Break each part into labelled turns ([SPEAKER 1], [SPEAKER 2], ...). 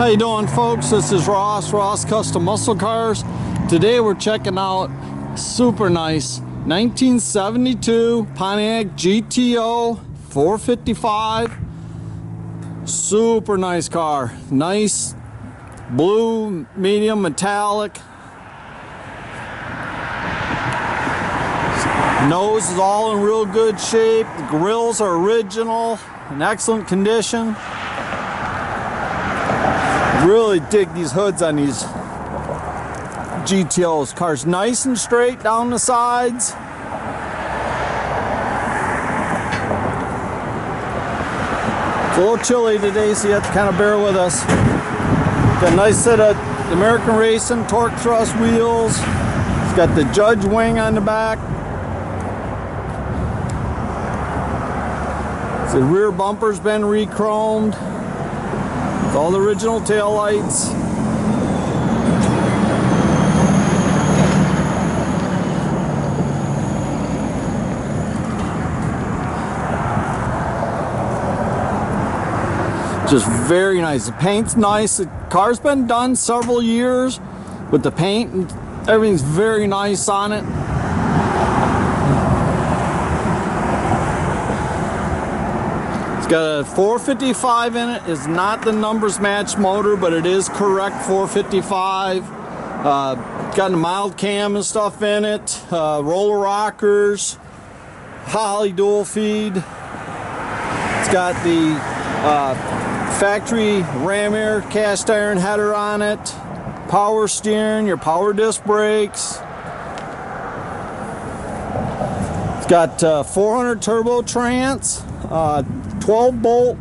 [SPEAKER 1] How you doing, folks? This is Ross Custom Muscle Cars. Today we're checking out super nice 1972 Pontiac GTO 455. Super nice car. Nice blue, medium, metallic. Nose is all in real good shape. The grills are original, in excellent condition. Really dig these hoods on these GTOs. Car's nice and straight down the sides. It's a little chilly today, so you have to kind of bear with us. Got a nice set of American Racing torque thrust wheels. It's got the Judge wing on the back. The rear bumper's been re-chromed. With all the original tail lights. Just very nice. The paint's nice. The car's been done several years with the paint, and everything's very nice on it. Got a 455 in it. It's not the numbers match motor, but it is correct 455. Got a mild cam and stuff in it. Roller rockers, Holley dual feed. It's got the factory ram air cast iron header on it. Power steering, your power disc brakes. It's got 400 turbo trans. 12 bolt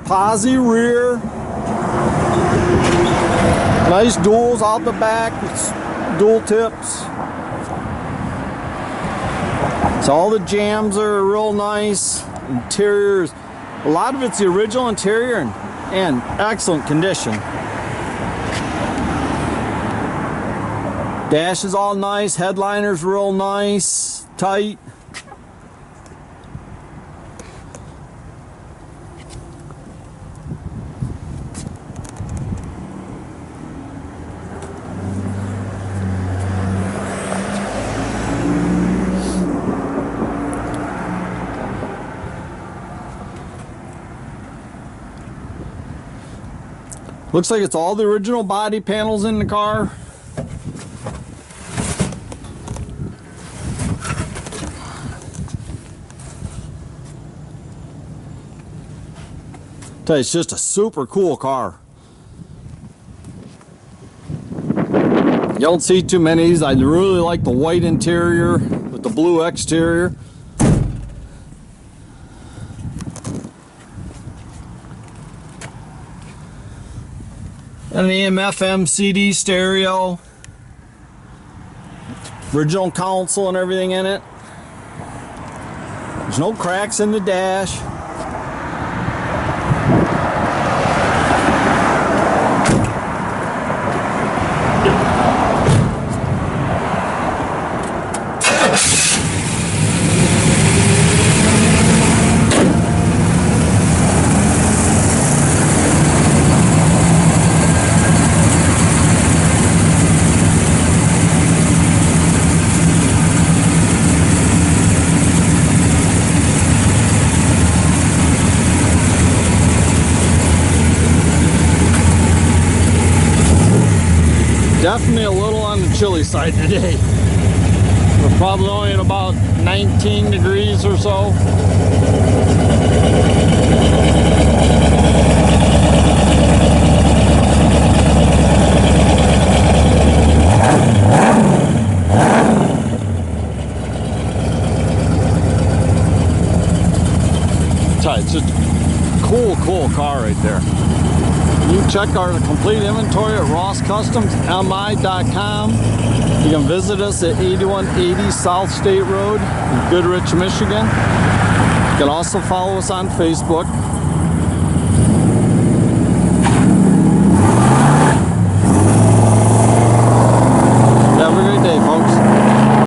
[SPEAKER 1] posi rear, nice duals out the back with dual tips. So all the jams are real nice. Interiors, a lot of it's the original interior and excellent condition. Dash is all nice, headliner's real nice, tight. Looks like it's all the original body panels in the car. Tell you, it's just a super cool car. You don't see too many of these. I really like the white interior with the blue exterior. And an AM/FM CD stereo, original console and everything in it. There's no cracks in the dash. Definitely a little on the chilly side today. We're probably only at about 19 degrees or so. It's just a cool car right there. You can check our complete inventory at rosscustomsmi.com. You can visit us at 8180 South State Road in Goodrich, Michigan. You can also follow us on Facebook.